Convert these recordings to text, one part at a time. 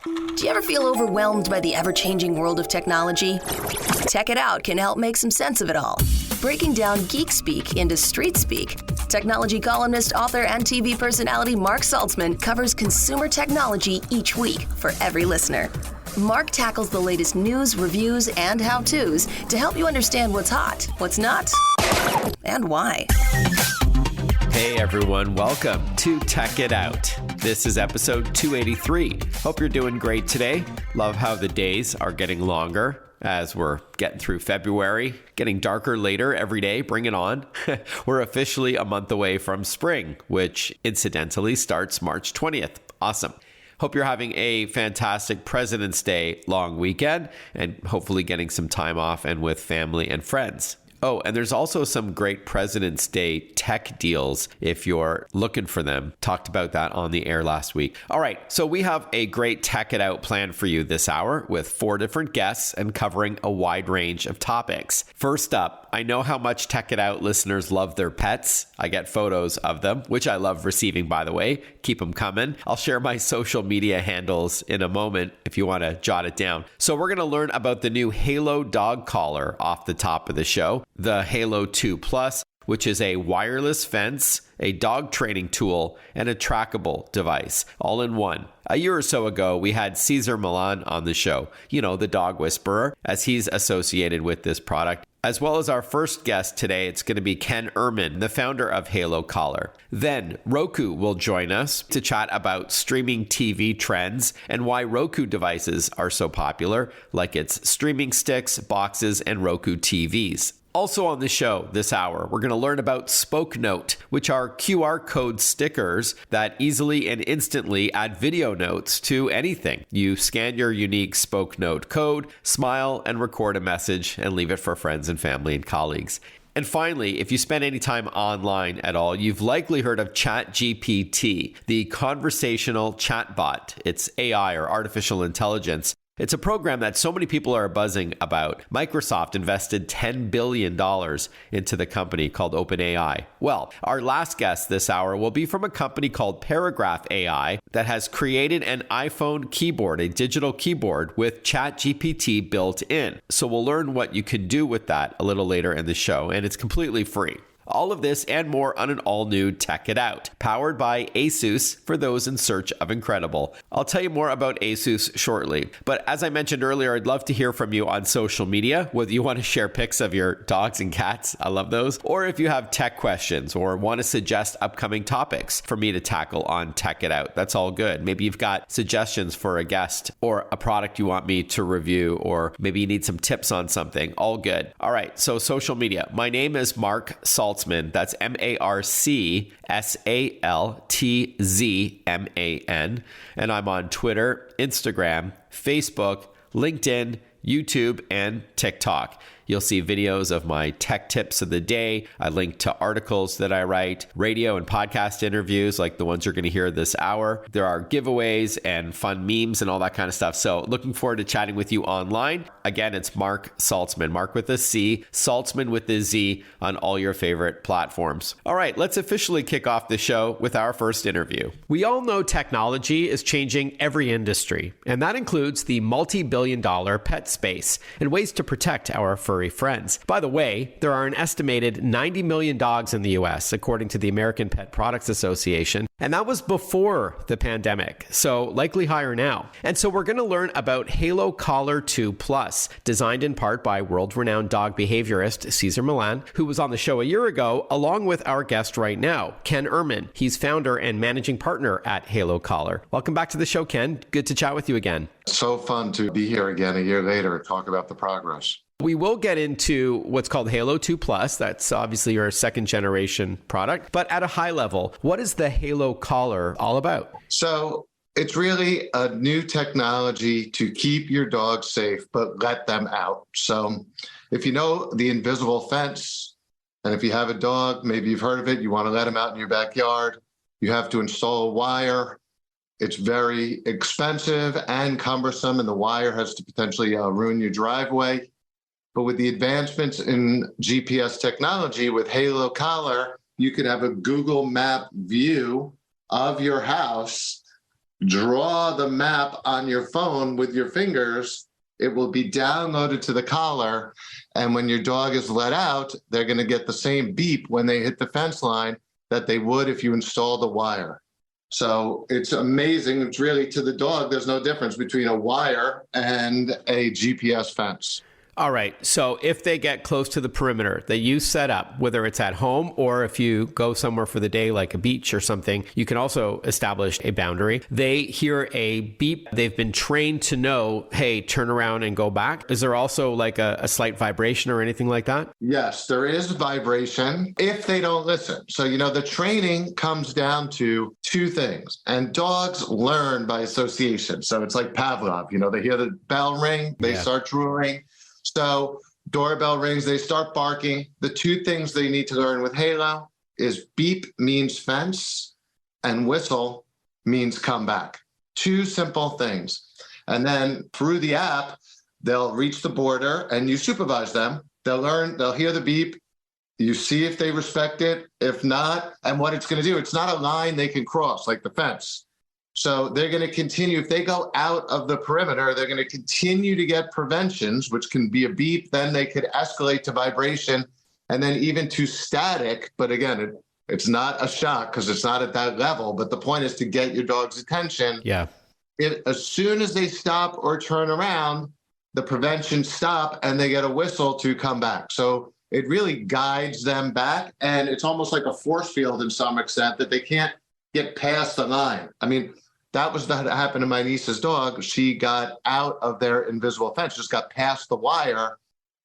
Do you ever feel overwhelmed by the ever-changing world of technology? Tech It Out can help make some sense of it all. Breaking down geek speak into street speak, technology columnist, author, and TV personality Mark Saltzman covers consumer technology each week for every listener. Mark tackles the latest news, reviews, and how-tos to help you understand what's hot, what's not, and why. Hey everyone, welcome to Tech It Out. This is episode 283. Hope you're doing great today. Love how the days are getting longer as we're getting through February, getting darker later every day. Bring it on. We're officially a month away from spring, which incidentally starts March 20th. Awesome. Hope you're having a fantastic President's Day long weekend and hopefully getting some time off and with family and friends. Oh, and there's also some great President's Day tech deals if you're looking for them. Talked about that on the air last week. All right, so we have a great Tech It Out plan for you this hour with 4 different guests and covering a wide range of topics. First up, I know how much Tech It Out listeners love their pets. I get photos of them, which I love receiving, by the way. Keep them coming. I'll share my social media handles in a moment if you want to jot it down. So we're going to learn about the new Halo dog collar off the top of the show. The Halo 2 Plus, which is a wireless fence, a dog training tool, and a trackable device, all in one. A year or so ago, we had Cesar Millan on the show, you know, the dog whisperer, as he's associated with this product. As well as our first guest today, it's going to be Ken Ehrman, the founder of Halo Collar. Then Roku will join us to chat about streaming TV trends and why Roku devices are so popular, like its streaming sticks, boxes, and Roku TVs. Also on the show this hour, we're going to learn about Spoke Note, which are QR code stickers that easily and instantly add video notes to anything. You scan your unique Spoke Note code, smile, and record a message and leave it for friends and family and colleagues. And finally, if you spend any time online at all, you've likely heard of ChatGPT, the conversational chatbot. It's AI or artificial intelligence. It's a program that so many people are buzzing about. Microsoft invested $10 billion into the company called OpenAI. Well, our last guest this hour will be from a company called Paragraph AI that has created an iPhone keyboard, a digital keyboard with ChatGPT built in. So we'll learn what you can do with that a little later in the show, and it's completely free. All of this and more on an all-new Tech It Out, powered by Asus for those in search of incredible. I'll tell you more about Asus shortly, but as I mentioned earlier, I'd love to hear from you on social media, whether you want to share pics of your dogs and cats, I love those, or if you have tech questions or want to suggest upcoming topics for me to tackle on Tech It Out. That's all good. Maybe you've got suggestions for a guest or a product you want me to review, or maybe you need some tips on something. All good. All right, so social media. My name is Mark Saltzman. That's MarkSaltzman. And I'm on Twitter, Instagram, Facebook, LinkedIn, YouTube, and TikTok. You'll see videos of my tech tips of the day. I link to articles that I write, radio and podcast interviews like the ones you're going to hear this hour. There are giveaways and fun memes and all that kind of stuff. So looking forward to chatting with you online. Again, it's Mark Saltzman, Mark with a C, Saltzman with a Z on all your favorite platforms. All right, let's officially kick off the show with our first interview. We all know technology is changing every industry, and that includes the multi-billion-dollar pet space and ways to protect our furry friends. By the way, there are an estimated 90 million dogs in the US, according to the American Pet Products Association, and that was before the pandemic, so likely higher now. And so we're going to learn about Halo Collar 2 Plus, designed in part by world-renowned dog behaviorist Cesar Millan, who was on the show a year ago, along with our guest right now, Ken Ehrman. He's founder and managing partner at Halo Collar. Welcome back to the show, Ken. Good to chat with you again. So fun to be here again a year later and talk about the progress. We will get into what's called Halo 2 Plus. That's obviously your second generation product. But at a high level, what is the Halo Collar all about? So it's really a new technology to keep your dog safe, but let them out. So if you know the invisible fence, and if you have a dog, maybe you've heard of it, you want to let him out in your backyard, you have to install a wire. It's very expensive and cumbersome, and the wire has to potentially ruin your driveway. But with the advancements in GPS technology with Halo Collar, you could have a Google Map view of your house draw the map on your phone with your fingers, it will be downloaded to the collar. And when your dog is let out, they're going to get the same beep when they hit the fence line that they would if you installed a wire. So it's amazing. It's really, to the dog, there's no difference between a wire and a GPS fence. All right. So if they get close to the perimeter that you set up, whether it's at home or if you go somewhere for the day, like a beach or something, you can also establish a boundary. They hear a beep. They've been trained to know, hey, turn around and go back. Is there also like a slight vibration or anything like that? Yes, there is vibration if they don't listen. So, the training comes down to two things, and dogs learn by association. So it's like Pavlov, they hear the bell ring, they start drooling. So doorbell rings, they start barking. The two things they need to learn with Halo is beep means fence and whistle means come back. Two simple things. And then through the app, they'll reach the border and you supervise them. They'll hear the beep. You see if they respect it. If not, and what it's going to do, it's not a line they can cross like the fence. So they're going to continue. If they go out of the perimeter, they're going to continue to get preventions, which can be a beep. Then they could escalate to vibration and then even to static. But again, it's not a shock because it's not at that level. But the point is to get your dog's attention. Yeah. As soon as they stop or turn around, the preventions stop and they get a whistle to come back. So it really guides them back. And it's almost like a force field in some extent that they can't get past the line. I mean, that happened to my niece's dog. She got out of their invisible fence, just got past the wire,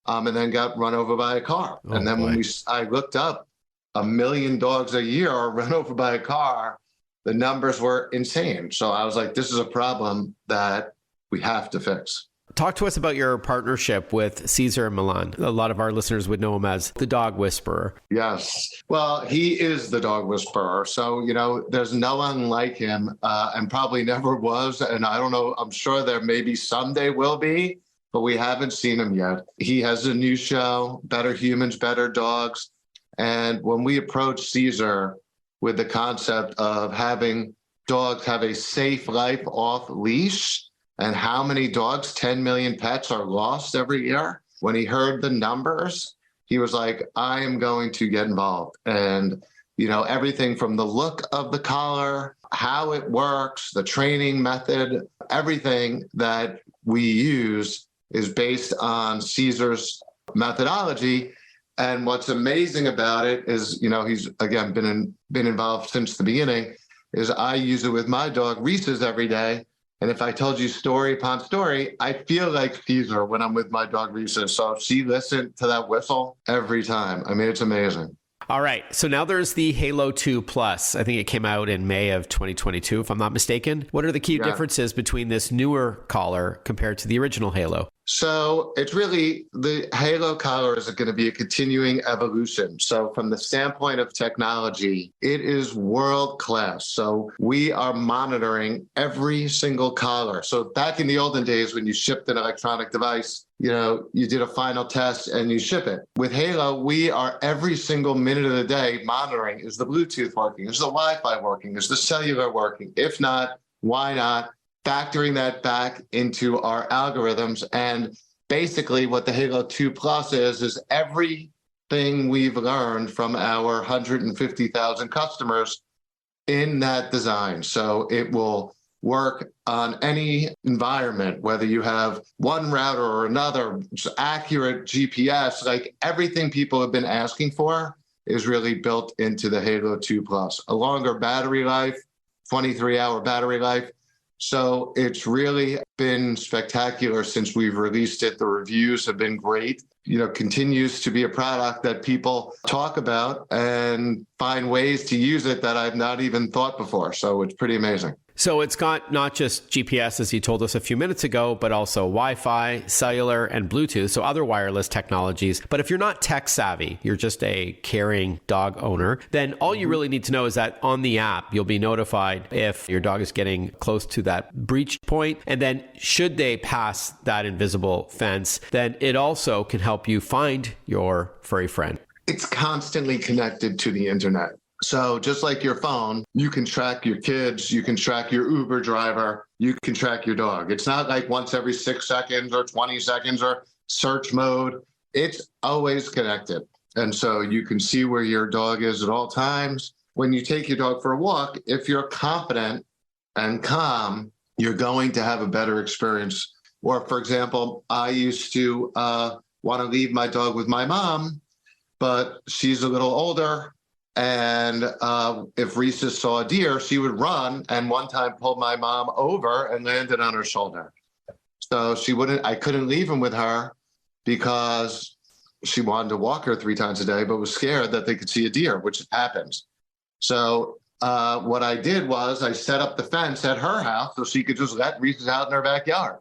and then got run over by a car. Oh, and then boy. when I looked up, 1 million dogs a year are run over by a car. The numbers were insane. So I was like, this is a problem that we have to fix. Talk to us about your partnership with Caesar and Milan. A lot of our listeners would know him as the dog whisperer. Yes. Well, he is the dog whisperer. So, there's no one like him and probably never was. And I don't know, I'm sure there maybe someday will be, but we haven't seen him yet. He has a new show, Better Humans, Better Dogs. And when we approached Caesar with the concept of having dogs have a safe life off leash, and how many dogs, 10 million pets, are lost every year. When he heard the numbers, he was like, I am going to get involved. And, everything from the look of the collar, how it works, the training method, everything that we use is based on Caesar's methodology. And what's amazing about it is, he's, again, been involved since the beginning, is I use it with my dog, Reese's, every day. And if I told you story upon story, I feel like Caesar when I'm with my dog Reese's. So she listened to that whistle every time. I mean, it's amazing. All right. So now there's the Halo 2 Plus. I think it came out in May of 2022, if I'm not mistaken. What are the key differences between this newer collar compared to the original Halo? So it's really, the Halo collar is going to be a continuing evolution. So from the standpoint of technology, it is world class. So we are monitoring every single collar. So back in the olden days, when you shipped an electronic device, you did a final test and you ship it. With Halo, we are every single minute of the day monitoring, is the Bluetooth working? Is the Wi-Fi working? Is the cellular working? If not, why not? Factoring that back into our algorithms. And basically what the Halo 2 Plus is everything we've learned from our 150,000 customers in that design. So it will work on any environment, whether you have one router or another, accurate GPS, like everything people have been asking for is really built into the Halo 2 Plus. A longer battery life, 23-hour battery life. So it's really been spectacular since we've released it. The reviews have been great. Continues to be a product that people talk about and find ways to use it that I've not even thought before. So it's pretty amazing. So it's got not just GPS, as you told us a few minutes ago, but also Wi-Fi, cellular, and Bluetooth, so other wireless technologies. But if you're not tech savvy, you're just a caring dog owner, then all you really need to know is that on the app, you'll be notified if your dog is getting close to that breach point. And then should they pass that invisible fence, then it also can help you find your furry friend. It's constantly connected to the internet. So just like your phone, you can track your kids, you can track your Uber driver, you can track your dog. It's not like once every 6 seconds or 20 seconds or search mode. It's always connected. And so you can see where your dog is at all times. When you take your dog for a walk, if you're confident and calm, you're going to have a better experience. Or, for example, I used to want to leave my dog with my mom, but she's a little older. And if Reese's saw a deer, she would run and one time pulled my mom over and landed on her shoulder. So I couldn't leave him with her because she wanted to walk her 3 times a day, but was scared that they could see a deer, which happens. So what I did was I set up the fence at her house so she could just let Reese's out in her backyard.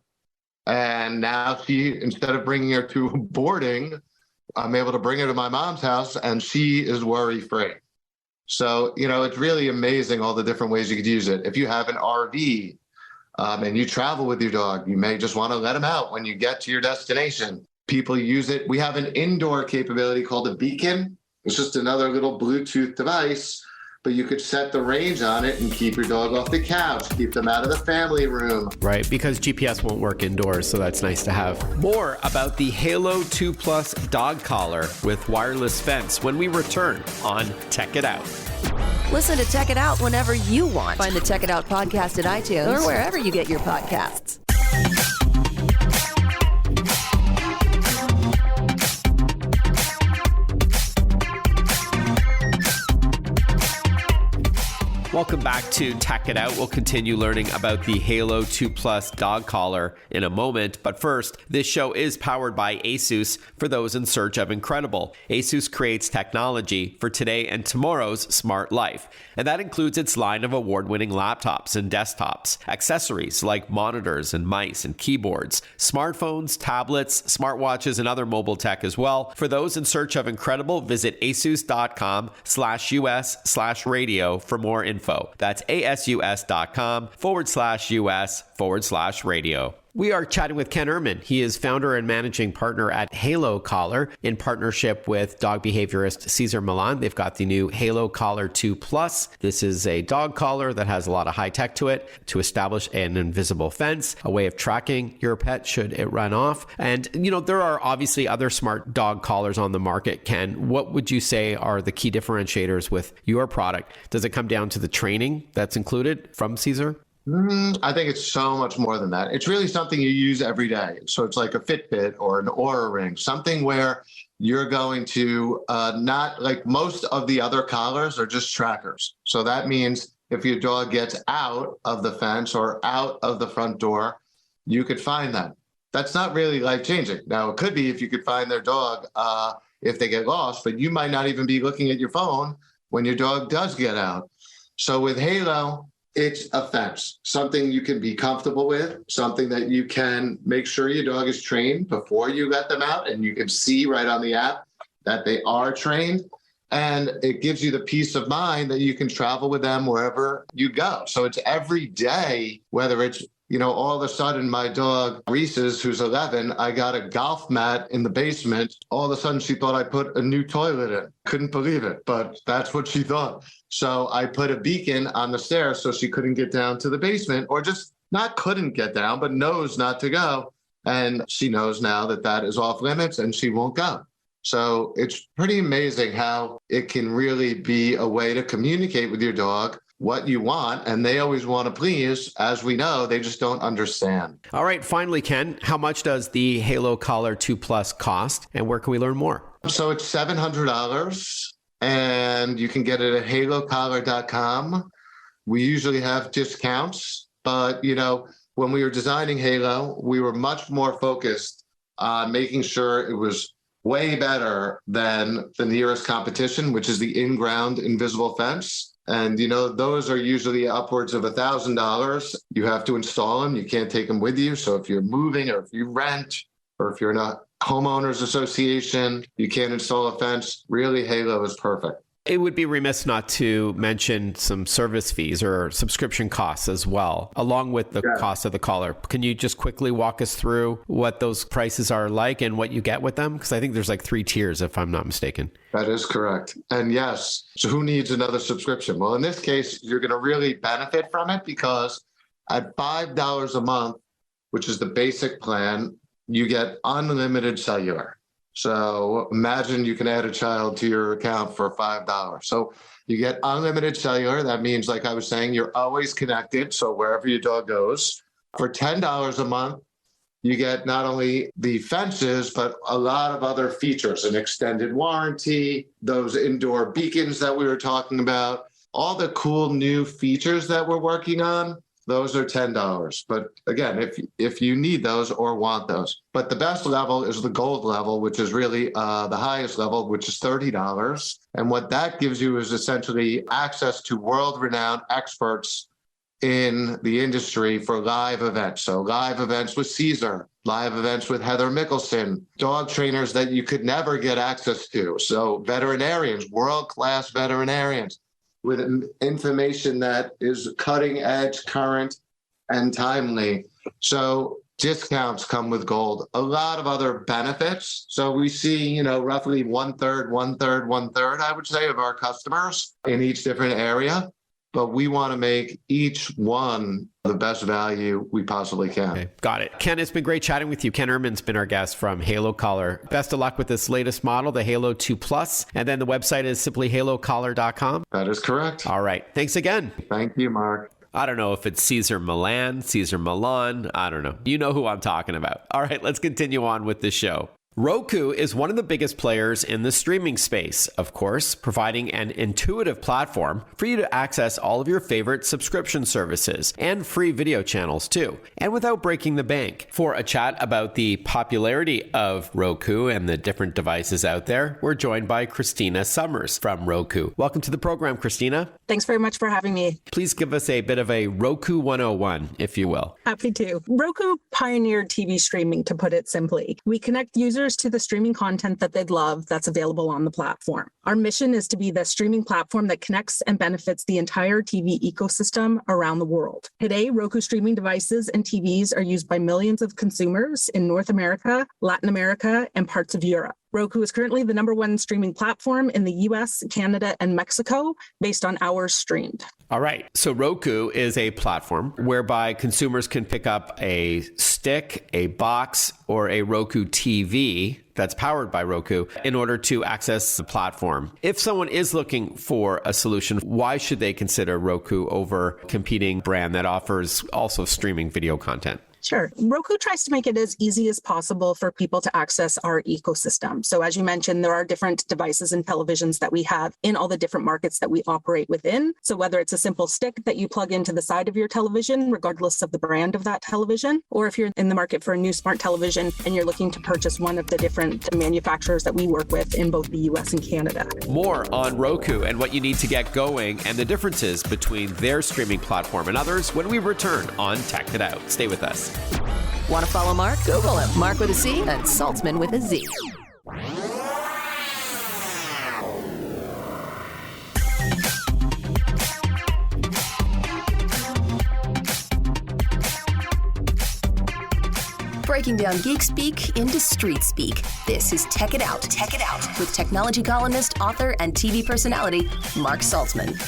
And now instead of bringing her to boarding, I'm able to bring her to my mom's house and she is worry-free. So, it's really amazing all the different ways you could use it. If you have an RV and you travel with your dog, you may just want to let him out when you get to your destination. People use it. We have an indoor capability called a beacon. It's just another little Bluetooth device, but you could set the range on it and keep your dog off the couch, keep them out of the family room. Right, because GPS won't work indoors, so that's nice to have. More about the Halo 2 Plus dog collar with wireless fence when we return on Tech It Out. Listen to Tech It Out whenever you want. Find the Tech It Out podcast at iTunes or wherever you get your podcasts. Welcome back to Tech It Out. We'll continue learning about the Halo 2 Plus dog collar in a moment. But first, this show is powered by ASUS for those in search of incredible. ASUS creates technology for today and tomorrow's smart life. And that includes its line of award-winning laptops and desktops, accessories like monitors and mice and keyboards, smartphones, tablets, smartwatches, and other mobile tech as well. For those in search of incredible, visit asus.com/US/radio for more info. That's asus.com/US/radio. We are chatting with Ken Ehrman. He is founder and managing partner at Halo Collar in partnership with dog behaviorist Cesar Millan. They've got the new Halo Collar 2 Plus. This is a dog collar that has a lot of high tech to it to establish an invisible fence, a way of tracking your pet should it run off. And, there are obviously other smart dog collars on the market. Ken, what would you say are the key differentiators with your product? Does it come down to the training that's included from Cesar? I think it's so much more than that. It's really something you use every day. So it's like a Fitbit or an Oura Ring, something where you're going to not like most of the other collars are just trackers. So that means if your dog gets out of the fence or out of the front door, you could find them. That's not really life-changing. Now, it could be if you could find their dog if they get lost, but you might not even be looking at your phone when your dog does get out. So with Halo, it's a fence, something you can be comfortable with, something that you can make sure your dog is trained before you let them out, and you can see right on the app that they are trained. And it gives you the peace of mind that you can travel with them wherever you go. So it's every day, whether it's, all of a sudden my dog, Reese's, who's 11, I got a golf mat in the basement. All of a sudden she thought I put a new toilet in. Couldn't believe it, but that's what she thought. So I put a beacon on the stairs so she couldn't get down to the basement, or just not couldn't get down, but knows not to go. And she knows now that that is off limits and she won't go. So it's pretty amazing how it can really be a way to communicate with your dog what you want, and they always want to please. As we know, they just don't understand. All right, finally, Ken, how much does the Halo Collar 2 Plus cost, and where can we learn more? So it's $700, and you can get it at halocollar.com. We usually have discounts, but, when we were designing Halo, we were much more focused on making sure it was way better than the nearest competition, which is the in-ground invisible fence. And, those are usually upwards of $1,000. You have to install them. You can't take them with you. So if you're moving, or if you rent, or if you're in a homeowners association, you can't install a fence. Really, Halo is perfect. It would be remiss not to mention some service fees or subscription costs as well, along with the cost of the collar. Can you just quickly walk us through what those prices are like and what you get with them? Because I think there's like 3 tiers, if I'm not mistaken. That is correct. And yes, so who needs another subscription? Well, in this case, you're going to really benefit from it because at $5 a month, which is the basic plan, you get unlimited cellular. So imagine you can add a child to your account for $5. So you get unlimited cellular. That means, like I was saying, you're always connected. So wherever your dog goes, for $10 a month, you get not only the fences, but a lot of other features, an extended warranty, those indoor beacons that we were talking about, all the cool new features that we're working on. Those are $10. But again, if you need those or want those. But the best level is the gold level, which is really the highest level, which is $30. And what that gives you is essentially access to world-renowned experts in the industry for live events. So live events with Caesar, live events with Heather Mickelson, dog trainers that you could never get access to. So veterinarians, world-class veterinarians, with information that is cutting edge, current, and timely. So discounts come with gold. A lot of other benefits. So we see, roughly one third, I would say, of our customers in each different area. But we want to make each one the best value we possibly can. Okay, got it. Ken, it's been great chatting with you. Ken Ehrman's been our guest from Halo Collar. Best of luck with this latest model, the Halo 2 Plus. And then the website is simply halocollar.com. That is correct. All right. Thanks again. Thank you, Mark. I don't know if it's Caesar Milan, Caesar Milan. I don't know. You know who I'm talking about. All right, let's continue on with the show. Roku is one of the biggest players in the streaming space, of course, providing an intuitive platform for you to access all of your favorite subscription services and free video channels too, and without breaking the bank. For a chat about the popularity of Roku and the different devices out there, we're joined by Christina Summers from Roku. Welcome to the program, Christina. Thanks very much for having me. Please give us a bit of a Roku 101, if you will. Happy to. Roku pioneered TV streaming, to put it simply. We connect users to the streaming content that they'd love that's available on the platform. Our mission is to be the streaming platform that connects and benefits the entire TV ecosystem around the world. Today, Roku streaming devices and TVs are used by millions of consumers in North America, Latin America, and parts of Europe. Roku is currently the #1 streaming platform in the US, Canada, and Mexico based on hours streamed. All right. So Roku is a platform whereby consumers can pick up a stick, a box, or a Roku TV that's powered by Roku in order to access the platform. If someone is looking for a solution, why should they consider Roku over a competing brand that offers also streaming video content? Sure. Roku tries to make it as easy as possible for people to access our ecosystem. So as you mentioned, there are different devices and televisions that we have in all the different markets that we operate within. So whether it's a simple stick that you plug into the side of your television, regardless of the brand of that television, or if you're in the market for a new smart television and you're looking to purchase one of the different manufacturers that we work with in both the US and Canada. More on Roku and what you need to get going and the differences between their streaming platform and others when we return on Tech It Out. Stay with us. Want to follow Mark? Google him. Mark with a C and Saltzman with a Z. Breaking down geek speak into street speak. This is Tech It Out. Tech It Out with technology columnist, author, and TV personality Mark Saltzman.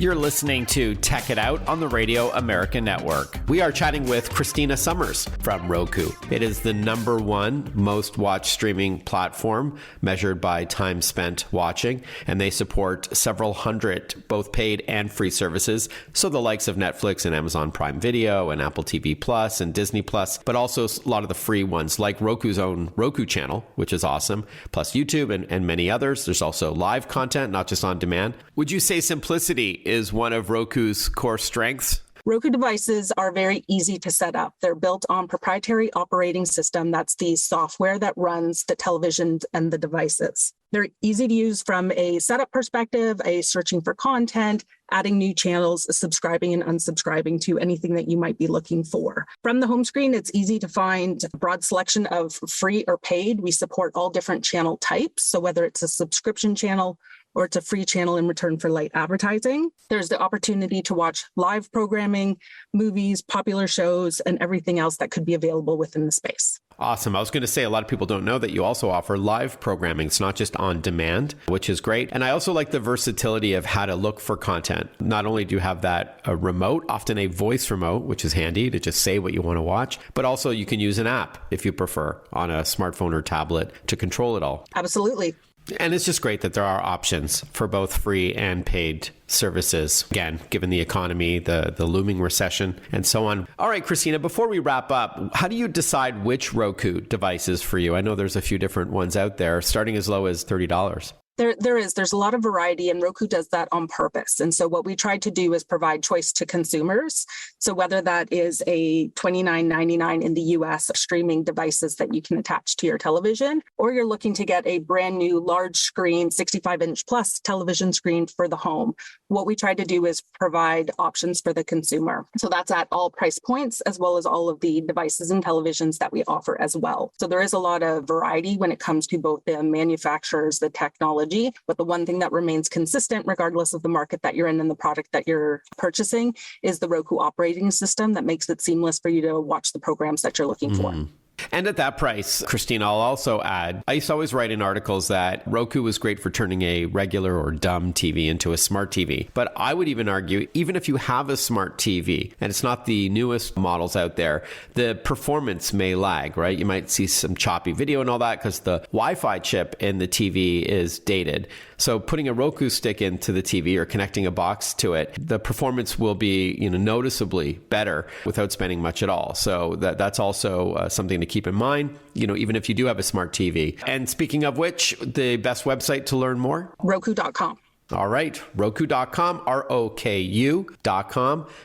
You're listening to Tech It Out on the Radio American Network. We are chatting with Christina Summers from Roku. It is the #1 most watched streaming platform measured by time spent watching, and they support several hundred both paid and free services. So the likes of Netflix and Amazon Prime Video and Apple TV Plus and Disney Plus, but also a lot of the free ones like Roku's own Roku channel, which is awesome, plus YouTube and many others. There's also live content, not just on demand. Would you say simplicity is one of Roku's core strengths? Roku devices are very easy to set up. They're built on proprietary operating system. That's the software that runs the televisions and the devices. They're easy to use from a setup perspective, a searching for content, adding new channels, subscribing and unsubscribing to anything that you might be looking for. From the home screen, it's easy to find a broad selection of free or paid. We support all different channel types. So whether it's a subscription channel or it's a free channel in return for light advertising. There's the opportunity to watch live programming, movies, popular shows, and everything else that could be available within the space. Awesome. I was going to say, a lot of people don't know that you also offer live programming. It's not just on demand, which is great. And I also like the versatility of how to look for content. Not only do you have that remote, often a voice remote, which is handy to just say what you want to watch, but also you can use an app if you prefer on a smartphone or tablet to control it all. Absolutely. And it's just great that there are options for both free and paid services. Again, given the economy, the looming recession, and so on. All right, Christina, before we wrap up, how do you decide which Roku device is for you? I know there's a few different ones out there, starting as low as $30. There's a lot of variety, and Roku does that on purpose. And so what we tried to do is provide choice to consumers. So whether that is a $29.99 in the US streaming devices that you can attach to your television, or you're looking to get a brand new large screen, 65-inch plus television screen for the home, what we tried to do is provide options for the consumer. So that's at all price points, as well as all of the devices and televisions that we offer as well. So there is a lot of variety when it comes to both the manufacturers, the technology, but the one thing that remains consistent, regardless of the market that you're in and the product that you're purchasing, is the Roku operating system that makes it seamless for you to watch the programs that you're looking for. And at that price, Christina, I'll also add, I used to always write in articles that Roku was great for turning a regular or dumb TV into a smart TV. But I would even argue, even if you have a smart TV and it's not the newest models out there, the performance may lag, right? You might see some choppy video and all that because the Wi-Fi chip in the TV is dated. So putting a Roku stick into the TV or connecting a box to it, the performance will be, noticeably better without spending much at all. So that's also something to keep in mind, even if you do have a smart TV. And speaking of which, the best website to learn more? Roku.com. All right, Roku.com, ROKU.com.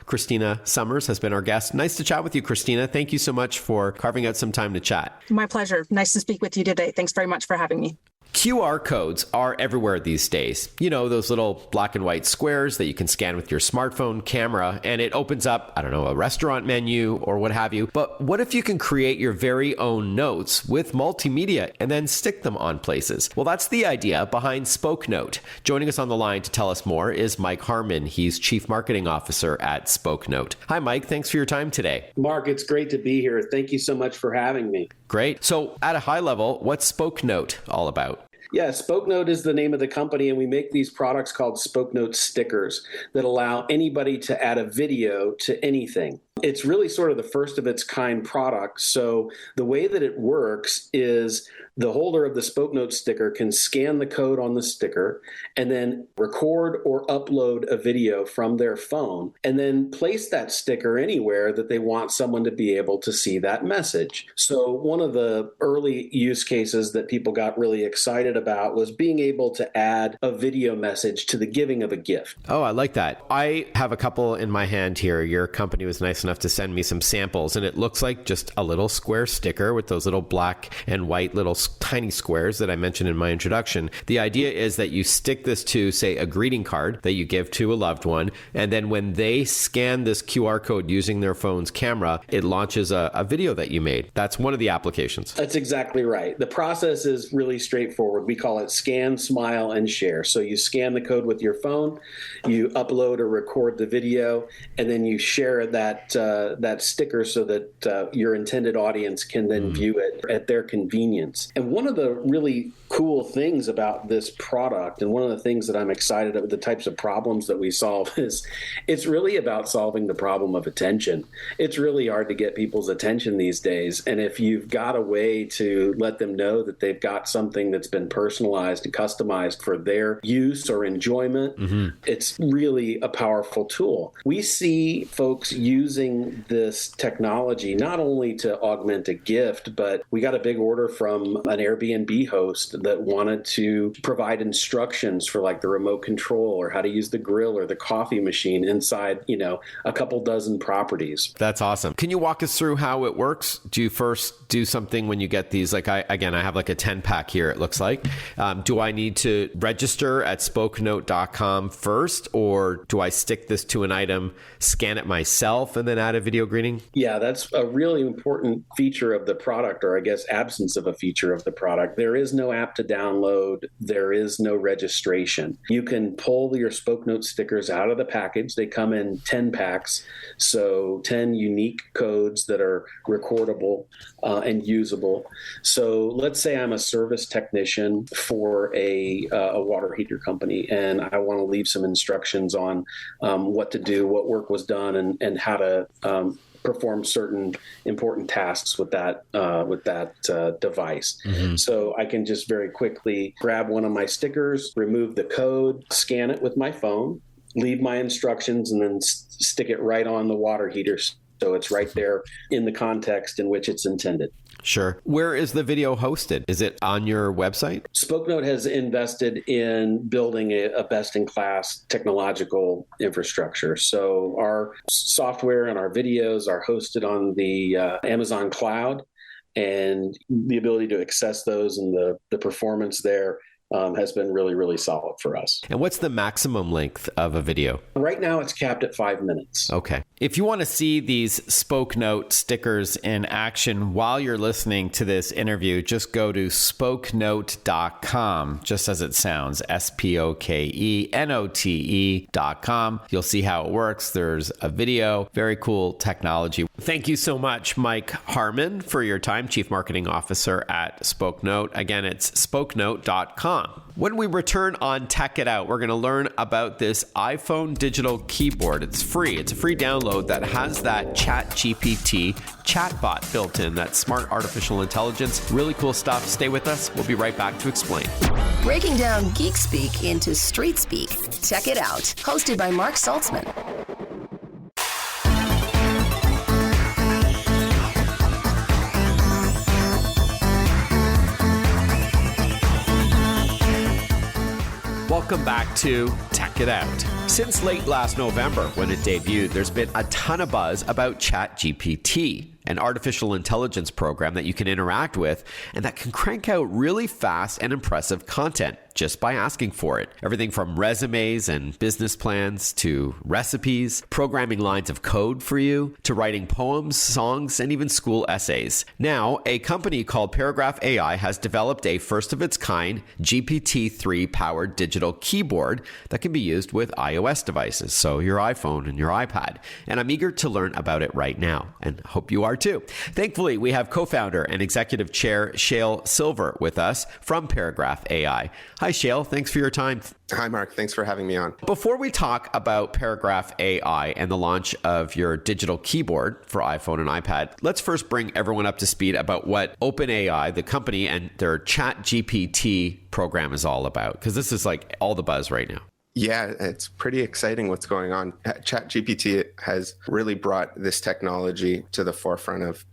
Christina Summers has been our guest. Nice to chat with you, Christina. Thank you so much for carving out some time to chat. My pleasure. Nice to speak with you today. Thanks very much for having me. QR codes are everywhere these days. Those little black and white squares that you can scan with your smartphone camera, and it opens up, a restaurant menu or what have you. But what if you can create your very own notes with multimedia and then stick them on places? Well, that's the idea behind Spoke Note. Joining us on the line to tell us more is Mike Harmon. He's Chief Marketing Officer at Spoke Note. Hi, Mike. Thanks for your time today. Mark, it's great to be here. Thank you so much for having me. Great. So at a high level, what's Spoke Note all about? Yeah, Spoke Note is the name of the company, and we make these products called Spoke Note stickers that allow anybody to add a video to anything. It's really sort of the first of its kind product. So the way that it works is the holder of the Spoke Note sticker can scan the code on the sticker and then record or upload a video from their phone and then place that sticker anywhere that they want someone to be able to see that message. So one of the early use cases that people got really excited about was being able to add a video message to the giving of a gift. Oh, I like that. I have a couple in my hand here. Your company was nice enough to send me some samples, and it looks like just a little square sticker with those little black and white little tiny squares that I mentioned in my introduction. The idea is that you stick this to, say, a greeting card that you give to a loved one, and then when they scan this QR code using their phone's camera, it launches a video that you made. That's one of the applications. That's exactly right. The process is really straightforward. We call it scan, smile, and share. So you scan the code with your phone, you upload or record the video, and then you share that sticker so that your intended audience can then view it at their convenience. And one of the really cool things about this product, and one of the things that I'm excited about, the types of problems that we solve, is it's really about solving the problem of attention. It's really hard to get people's attention these days. And if you've got a way to let them know that they've got something that's been personalized and customized for their use or enjoyment, it's really a powerful tool. We see folks using this technology not only to augment a gift, but we got a big order from an Airbnb host that wanted to provide instructions for like the remote control or how to use the grill or the coffee machine inside, a couple dozen properties. That's awesome. Can you walk us through how it works? Do you first do something when you get these? Like I have like a 10-pack here, it looks like. Do I need to register at spokenote.com first, or do I stick this to an item, scan it myself, and then add a video greeting? Yeah, that's a really important feature of the product, or I guess absence of a feature feature of the product. There is no app to download. There is no registration. You can pull your Spoke Note stickers out of the package. They come in 10 packs, so 10 unique codes that are recordable and usable. So let's say I'm a service technician for a water heater company, and I want to leave some instructions on what to do, what work was done, and how to perform certain important tasks with that device. Mm-hmm. So I can just very quickly grab one of my stickers, remove the code, scan it with my phone, leave my instructions, and then stick it right on the water heater. So it's right there in the context in which it's intended. Sure. Where is the video hosted? Is it on your website? SpokeNote has invested in building a best-in-class technological infrastructure. So our software and our videos are hosted on the Amazon cloud, and the ability to access those and the performance there has been really, really solid for us. And what's the maximum length of a video? Right now, it's capped at 5 minutes. Okay. If you want to see these Spoke Note stickers in action while you're listening to this interview, just go to spokenote.com, just as it sounds, spokenote.com. You'll see how it works. There's a video, very cool technology. Thank you so much, Mike Harmon, for your time, Chief Marketing Officer at Spoke Note. Again, it's spokenote.com. When we return on Tech It Out, we're going to learn about this iPhone digital keyboard. It's free. It's a free download that has that ChatGPT chatbot built in, that smart artificial intelligence. Really cool stuff. Stay with us. We'll be right back to explain. Breaking down geek speak into street speak. Tech It Out, hosted by Mark Saltzman. Welcome back to Tech It Out. Since late last November, when it debuted, there's been a ton of buzz about ChatGPT, an artificial intelligence program that you can interact with and that can crank out really fast and impressive content just by asking for it. Everything from resumes and business plans to recipes, programming lines of code for you, to writing poems, songs, and even school essays. Now, a company called Paragraph AI has developed a first-of-its-kind GPT-3-powered digital keyboard that can be used with iOS devices, so your iPhone and your iPad. And I'm eager to learn about it right now, and hope you are too. Thankfully, we have co-founder and executive chair Shail Silver with us from Paragraph AI. Hi, Shail. Thanks for your time. Hi, Mark. Thanks for having me on. Before we talk about Paragraph AI and the launch of your digital keyboard for iPhone and iPad, let's first bring everyone up to speed about what OpenAI, the company, and their ChatGPT program is all about, because this is like all the buzz right now. Yeah, it's pretty exciting what's going on. ChatGPT has really brought this technology to the forefront of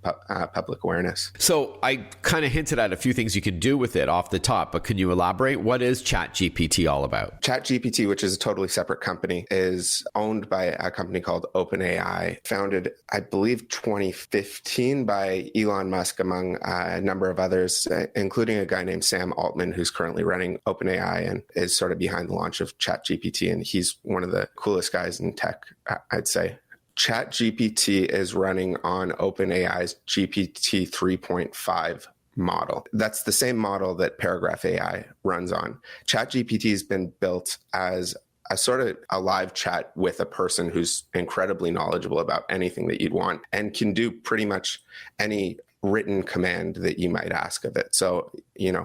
public awareness. So I kind of hinted at a few things you can do with it off the top, but can you elaborate? What is ChatGPT all about? ChatGPT, which is a totally separate company, is owned by a company called OpenAI, founded, I believe, 2015 by Elon Musk, among a number of others, including a guy named Sam Altman, who's currently running OpenAI and is sort of behind the launch of ChatGPT. And he's one of the coolest guys in tech, I'd say. ChatGPT is running on OpenAI's GPT 3.5 model. That's the same model that Paragraph AI runs on. ChatGPT has been built as a sort of a live chat with a person who's incredibly knowledgeable about anything that you'd want and can do pretty much any written command that you might ask of it. So,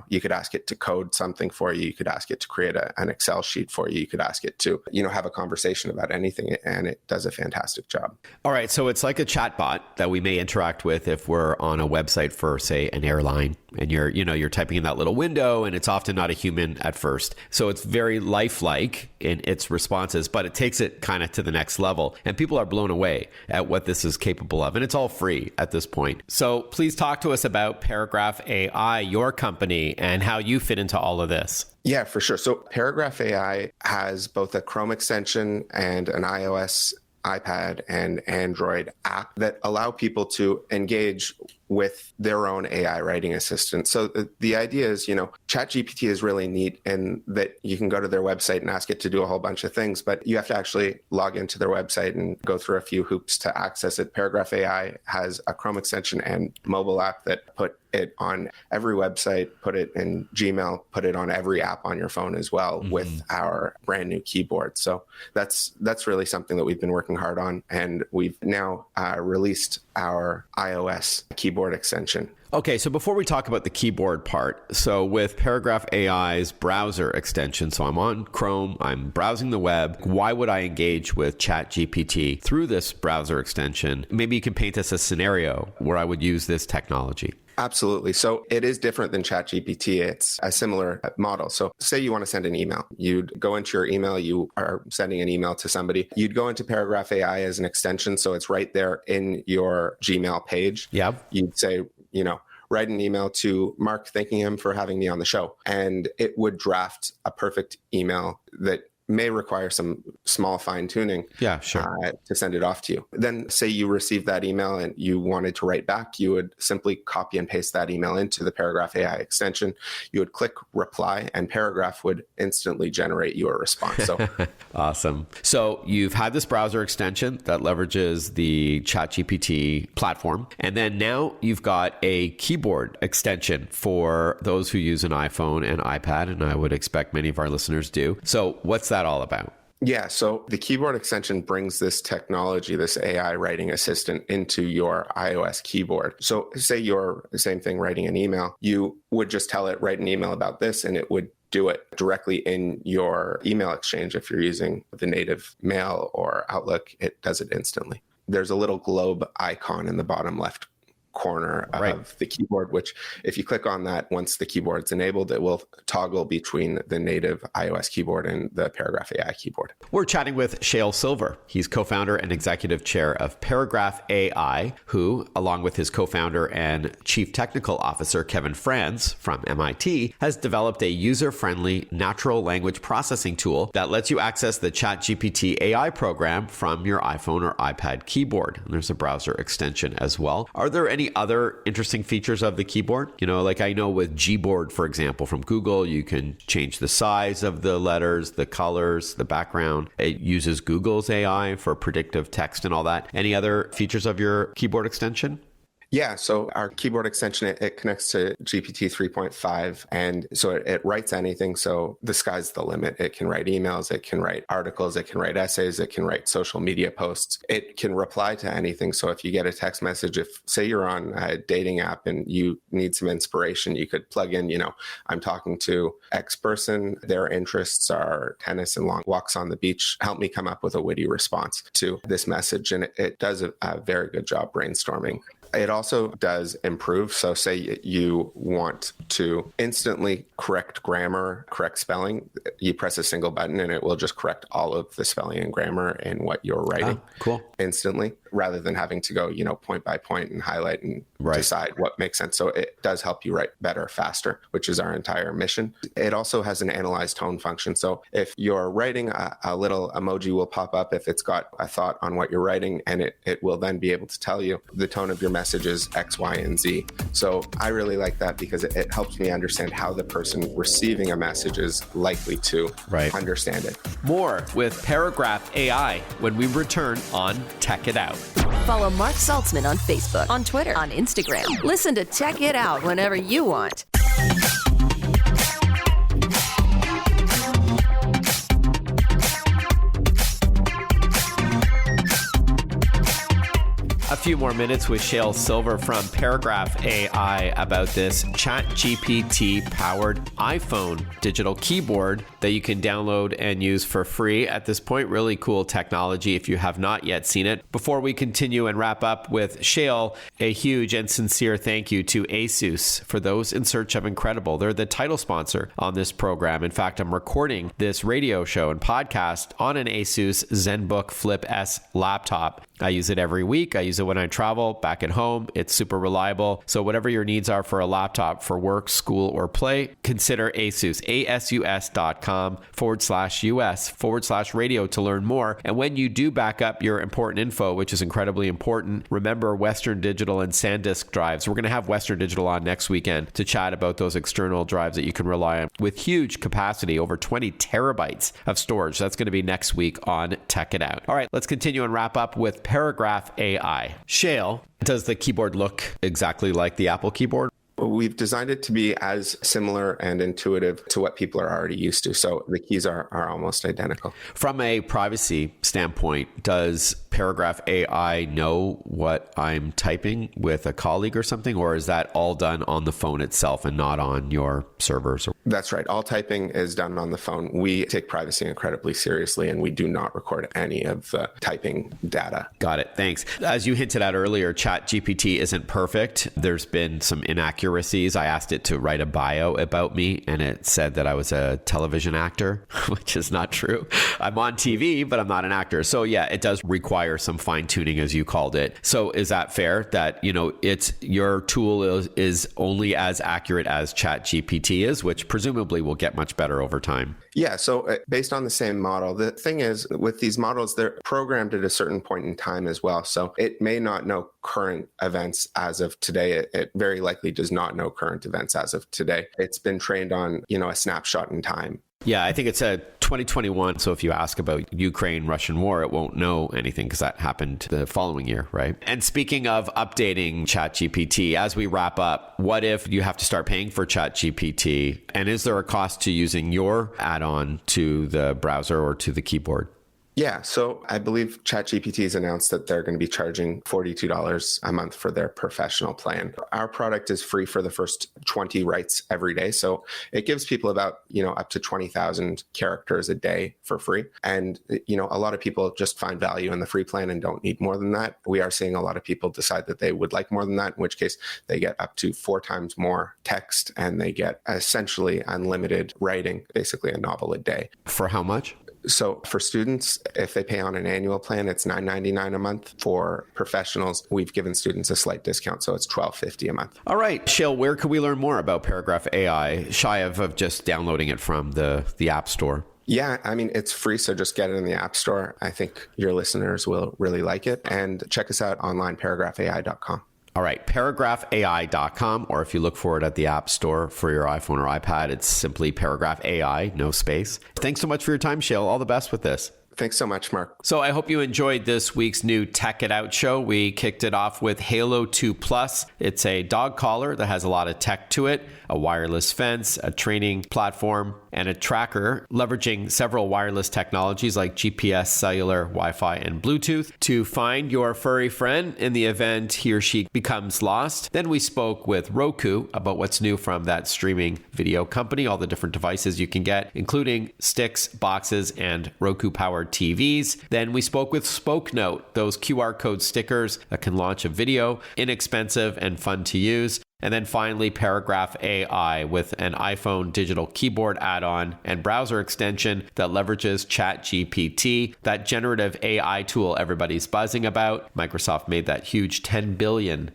you could ask it to code something for you. You could ask it to create an Excel sheet for you. You could ask it to, have a conversation about anything, and it does a fantastic job. All right. So it's like a chatbot that we may interact with if we're on a website for, say, an airline, and you're typing in that little window, and it's often not a human at first. So it's very lifelike in its responses, but it takes it kind of to the next level. And people are blown away at what this is capable of. And it's all free at this point. So please talk to us about Paragraph AI, your company, and how you fit into all of this. Yeah, for sure. So Paragraph AI has both a Chrome extension and an iOS, iPad, and Android app that allow people to engage with their own AI writing assistant. So the idea is, ChatGPT is really neat in that you can go to their website and ask it to do a whole bunch of things, but you have to actually log into their website and go through a few hoops to access it. Paragraph AI has a Chrome extension and mobile app that put it on every website, put it in Gmail, put it on every app on your phone as well with our brand new keyboard. So that's really something that we've been working hard on. And we've now released our iOS keyboard extension. Okay, so before we talk about the keyboard part, so with Paragraph AI's browser extension, so I'm on Chrome, I'm browsing the web, why would I engage with ChatGPT through this browser extension? Maybe you can paint us a scenario where I would use this technology. Absolutely. So it is different than ChatGPT. It's a similar model. So say you want to send an email. You'd go into your email. You are sending an email to somebody. You'd go into Paragraph AI as an extension. So it's right there in your Gmail page. Yeah. You'd say, write an email to Mark thanking him for having me on the show. And it would draft a perfect email that may require some small fine tuning to send it off to you. Then say you received that email and you wanted to write back, you would simply copy and paste that email into the Paragraph AI extension. You would click reply and Paragraph would instantly generate your response. So awesome. So you've had this browser extension that leverages the ChatGPT platform. And then now you've got a keyboard extension for those who use an iPhone and iPad. And I would expect many of our listeners do. So what's that all about? Yeah, so the keyboard extension brings this technology, this AI writing assistant into your iOS keyboard. So say you're the same thing, writing an email, you would just tell it, write an email about this, and it would do it directly in your email exchange. If you're using the native Mail or Outlook, it does it instantly. There's a little globe icon in the bottom left corner of the keyboard, which if you click on that, once the keyboard's enabled, it will toggle between the native iOS keyboard and the Paragraph AI keyboard. We're chatting with Shael Silver. He's co-founder and executive chair of Paragraph AI, who, along with his co-founder and chief technical officer, Kevin Franz from MIT, has developed a user-friendly natural language processing tool that lets you access the ChatGPT AI program from your iPhone or iPad keyboard. And there's a browser extension as well. Are there any other interesting features of the keyboard? Like I know with Gboard, for example, from Google, you can change the size of the letters, the colors, the background. It uses Google's AI for predictive text and all that. Any other features of your keyboard extension? Yeah, so our keyboard extension, it connects to GPT 3.5, and so it writes anything. So the sky's the limit. It can write emails, it can write articles, it can write essays, it can write social media posts. It can reply to anything. So if you get a text message, if say you're on a dating app and you need some inspiration, you could plug in, I'm talking to X person, their interests are tennis and long walks on the beach. Help me come up with a witty response to this message. And it does a very good job brainstorming. It also does improve. So say you want to instantly correct grammar, correct spelling, you press a single button and it will just correct all of the spelling and grammar in what you're writing instantly, rather than having to go, point by point and highlight and decide what makes sense. So it does help you write better, faster, which is our entire mission. It also has an analyze tone function. So if you're writing, a little emoji will pop up if it's got a thought on what you're writing, and it will then be able to tell you the tone of your message is X, Y, and Z. So I really like that because it helps me understand how the person receiving a message is likely to understand it. More with Paragraph AI when we return on Tech It Out. Follow Mark Saltzman on Facebook, on Twitter, on Instagram. Listen to Tech It Out whenever you want. A few more minutes with Shael Silver from Paragraph AI about this ChatGPT-powered iPhone digital keyboard that you can download and use for free at this point. Really cool technology if you have not yet seen it. Before we continue and wrap up with Shael, a huge and sincere thank you to ASUS for those in search of incredible. They're the title sponsor on this program. In fact, I'm recording this radio show and podcast on an ASUS ZenBook Flip S laptop. I use it every week. I use it when I travel back at home. It's super reliable. So whatever your needs are for a laptop for work, school, or play, consider ASUS, asus.com/US/radio to learn more. And when you do back up your important info, which is incredibly important, remember Western Digital and SanDisk drives. We're going to have Western Digital on next weekend to chat about those external drives that you can rely on with huge capacity, over 20 terabytes of storage. That's going to be next week on Tech It Out. All right, let's continue and wrap up with Paragraph AI. Shael, does the keyboard look exactly like the Apple keyboard? we've designed it to be as similar and intuitive to what people are already used to. So the keys are almost identical. From a privacy standpoint, does Paragraph AI know what I'm typing with a colleague or something, or is that all done on the phone itself and not on your servers? That's right. All typing is done on the phone. We take privacy incredibly seriously, and we do not record any of the typing data. Got it. Thanks. As you hinted at earlier, ChatGPT isn't perfect. There's been some inaccuracies. I asked it to write a bio about me, and it said that I was a television actor, which is not true. I'm on TV, but I'm not an actor. So yeah, it does require some fine tuning, as you called it. So is that fair that, it's your tool is only as accurate as ChatGPT is, which presumably will get much better over time? Yeah. So based on the same model, the thing is with these models, they're programmed at a certain point in time as well. So it may not know current events as of today. It very likely does not know current events as of today. It's been trained on, a snapshot in time. Yeah, I think it's a 2021. So if you ask about Ukraine-Russian war, it won't know anything because that happened the following year, right? And speaking of updating ChatGPT, as we wrap up, what if you have to start paying for ChatGPT? And is there a cost to using your add-on to the browser or to the keyboard? Yeah, so I believe ChatGPT has announced that they're going to be charging $42 a month for their professional plan. Our product is free for the first 20 writes every day. So it gives people about, up to 20,000 characters a day for free. And, a lot of people just find value in the free plan and don't need more than that. We are seeing a lot of people decide that they would like more than that, in which case they get up to 4 times more text and they get essentially unlimited writing, basically a novel a day. For how much? So for students, if they pay on an annual plan, it's $9.99 a month. For professionals, we've given students a slight discount, so it's $12.50 a month. All right, Shil, where can we learn more about Paragraph AI, shy of just downloading it from the App Store? Yeah, it's free, so just get it in the App Store. I think your listeners will really like it. And check us out online, paragraphai.com. All right, paragraphai.com, or if you look for it at the App Store for your iPhone or iPad, it's simply Paragraph AI, no space. Thanks so much for your time, Shil. All the best with this. Thanks so much, Mark. So I hope you enjoyed this week's new Tech It Out show. We kicked it off with Halo 2 Plus. It's a dog collar that has a lot of tech to it, a wireless fence, a training platform, and a tracker leveraging several wireless technologies like GPS, cellular, Wi-Fi, and Bluetooth to find your furry friend in the event he or she becomes lost. Then we spoke with Roku about what's new from that streaming video company, all the different devices you can get, including sticks, boxes, and Roku-powered TVs. Then we spoke with Spoke Note, those QR code stickers that can launch a video, inexpensive and fun to use. And then finally, Paragraph AI with an iPhone digital keyboard add-on and browser extension that leverages ChatGPT, that generative AI tool everybody's buzzing about. Microsoft made that huge $10 billion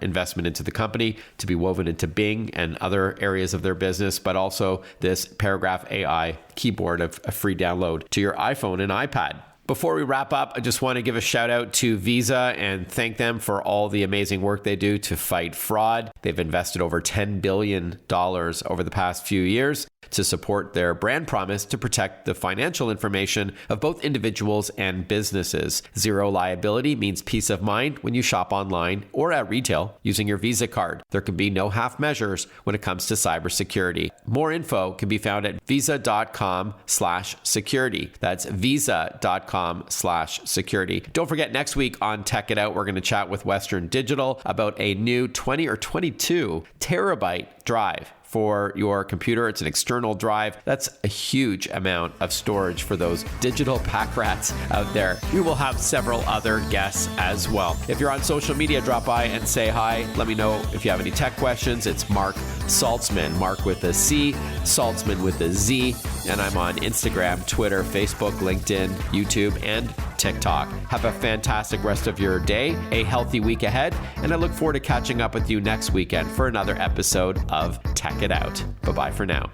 investment into the company to be woven into Bing and other areas of their business, but also this Paragraph AI keyboard of a free download to your iPhone and iPad. Before we wrap up, I just want to give a shout out to Visa and thank them for all the amazing work they do to fight fraud. They've invested over $10 billion over the past few years to support their brand promise to protect the financial information of both individuals and businesses. Zero liability means peace of mind when you shop online or at retail using your Visa card. There can be no half measures when it comes to cybersecurity. More info can be found at visa.com/security. That's visa.com/security. Don't forget, next week on Tech It Out, we're going to chat with Western Digital about a new 20 or 22 terabyte drive for your computer. It's an external drive. That's a huge amount of storage for those digital pack rats out there. We will have several other guests as well. If you're on social media, drop by and say hi. Let me know if you have any tech questions. It's Mark Saltzman, Mark with a C, Saltzman with a Z. And I'm on Instagram, Twitter, Facebook, LinkedIn, YouTube, and TikTok. Have a fantastic rest of your day, a healthy week ahead, and I look forward to catching up with you next weekend for another episode of Tech It Out. Bye-bye for now.